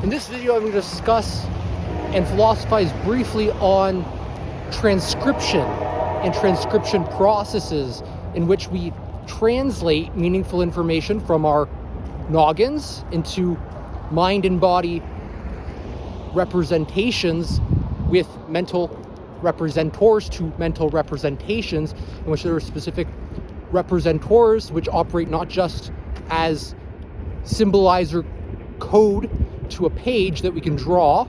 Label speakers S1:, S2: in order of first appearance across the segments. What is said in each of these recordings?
S1: In this video, I'm going to discuss and philosophize briefly on transcription and transcription processes in which we translate meaningful information from our noggins into mind and body representations with mental representors to mental representations, in which there are specific representors which operate not just as symbolizer code to a page that we can draw,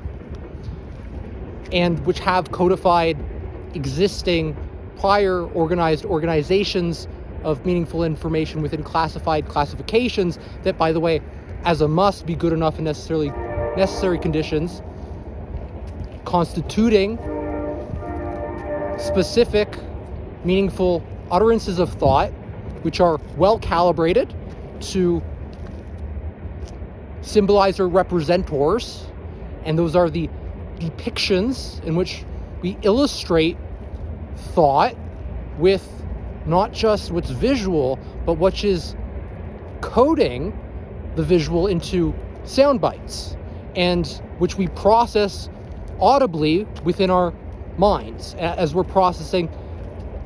S1: and which have codified existing prior organized organizations of meaningful information within classified classifications that, by the way, as a must, be good enough in necessary conditions, constituting specific meaningful utterances of thought which are well calibrated to symbolizer representors, and those are the depictions in which we illustrate thought with not just what's visual, but what is coding the visual into sound bytes, and which we process audibly within our minds as we're processing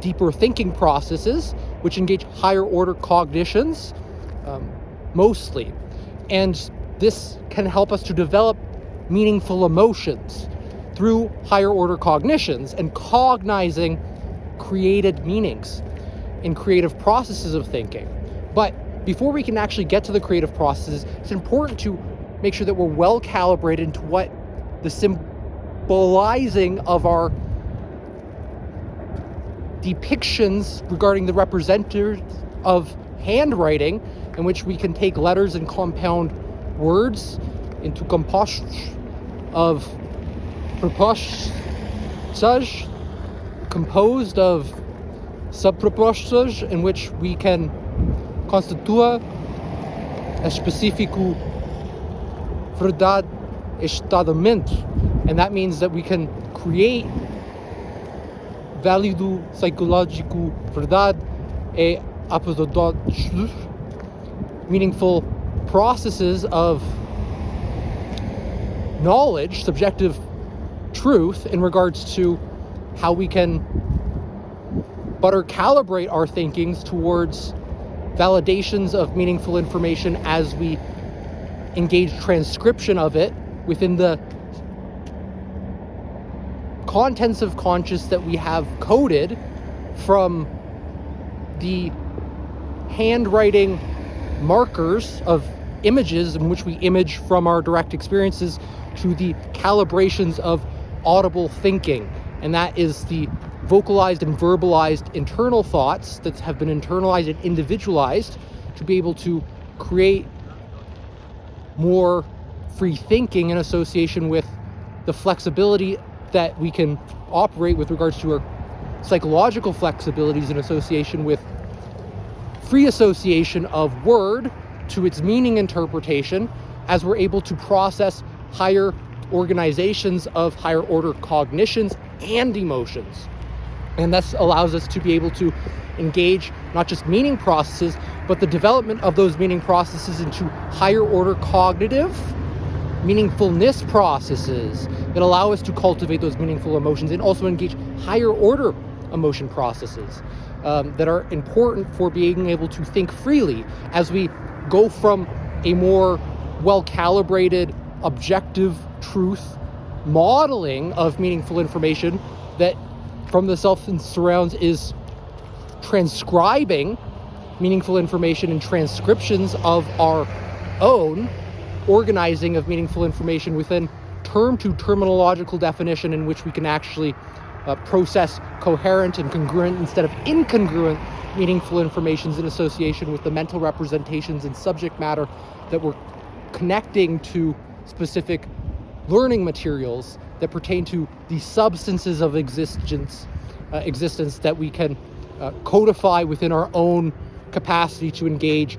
S1: deeper thinking processes, which engage higher order cognitions mostly. And this can help us to develop meaningful emotions through higher order cognitions and cognizing created meanings in creative processes of thinking. But before we can actually get to the creative processes, it's important to make sure that we're well calibrated into what the symbolizing of our depictions regarding the representatives of handwriting, in which we can take letters and compound words into compostage of proposage composed of subpropostas, in which we can constituir específico verdade estadamento, and that means that we can create válido psicológico verdade e absurdities, meaningful processes of knowledge, subjective truth, in regards to how we can better calibrate our thinkings towards validations of meaningful information as we engage transcription of it within the contents of conscious that we have coded from the handwriting markers of images in which we image from our direct experiences to the calibrations of audible thinking. And that is the vocalized and verbalized internal thoughts that have been internalized and individualized to be able to create more free thinking in association with the flexibility that we can operate with regards to our psychological flexibilities in association with free association of word to its meaning interpretation, as we're able to process higher organizations of higher order cognitions and emotions. And this allows us to be able to engage not just meaning processes, but the development of those meaning processes into higher order cognitive meaningfulness processes that allow us to cultivate those meaningful emotions, and also engage higher order emotion processes that are important for being able to think freely as we go from a more well-calibrated, objective truth modeling of meaningful information that from the self and surrounds is transcribing meaningful information and transcriptions of our own organizing of meaningful information within term to terminological definition, in which we can actually process coherent and congruent instead of incongruent meaningful informations in association with the mental representations and subject matter that we're connecting to specific learning materials that pertain to the substances of existence that we can codify within our own capacity to engage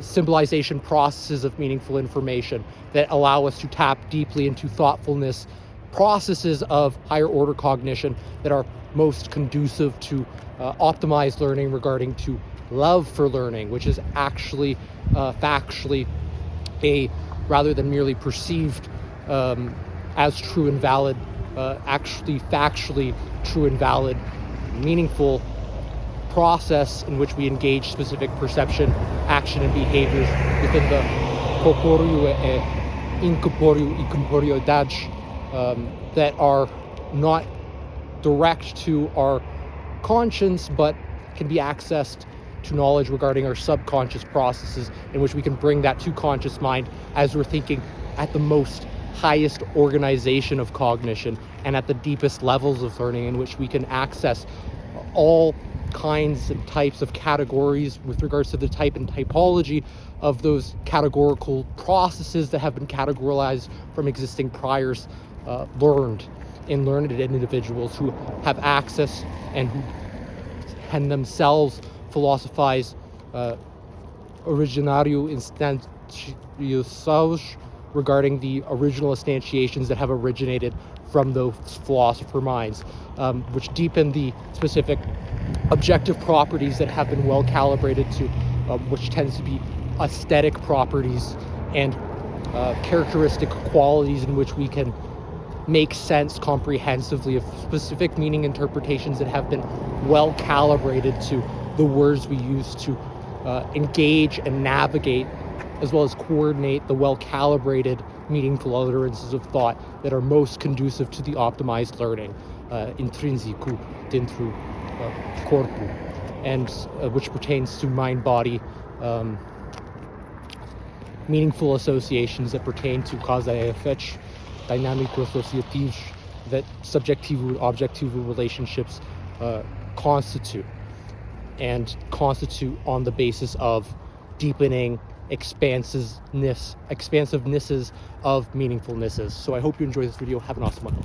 S1: symbolization processes of meaningful information that allow us to tap deeply into thoughtfulness processes of higher order cognition that are most conducive to optimized learning regarding to love for learning, which is actually factually a rather than merely perceived as true and valid, actually factually true and valid, meaningful process in which we engage specific perception, action, and behaviors within the corporeal e incorporealidade that are not direct to our conscience, but can be accessed to knowledge regarding our subconscious processes, in which we can bring that to conscious mind as we're thinking at the most highest organization of cognition and at the deepest levels of learning, in which we can access all kinds and types of categories with regards to the type and typology of those categorical processes that have been categorized from existing priors, learned in learned individuals who have access and who can themselves philosophize originario instantiated regarding the original instantiations that have originated from those philosopher minds, which deepen the specific objective properties that have been well calibrated to, which tends to be aesthetic properties and characteristic qualities in which we can make sense comprehensively of specific meaning interpretations that have been well calibrated to the words we use to engage and navigate, as well as coordinate the well-calibrated, meaningful utterances of thought that are most conducive to the optimized learning, intrínseco dentro corpo, and which pertains to mind-body meaningful associations that pertain to causa e effect, dinâmico-associativos that subjectivo-objectivo relationships constitute on the basis of deepening expansivenesses of meaningfulnesses. So I hope you enjoy this video. Have an awesome one.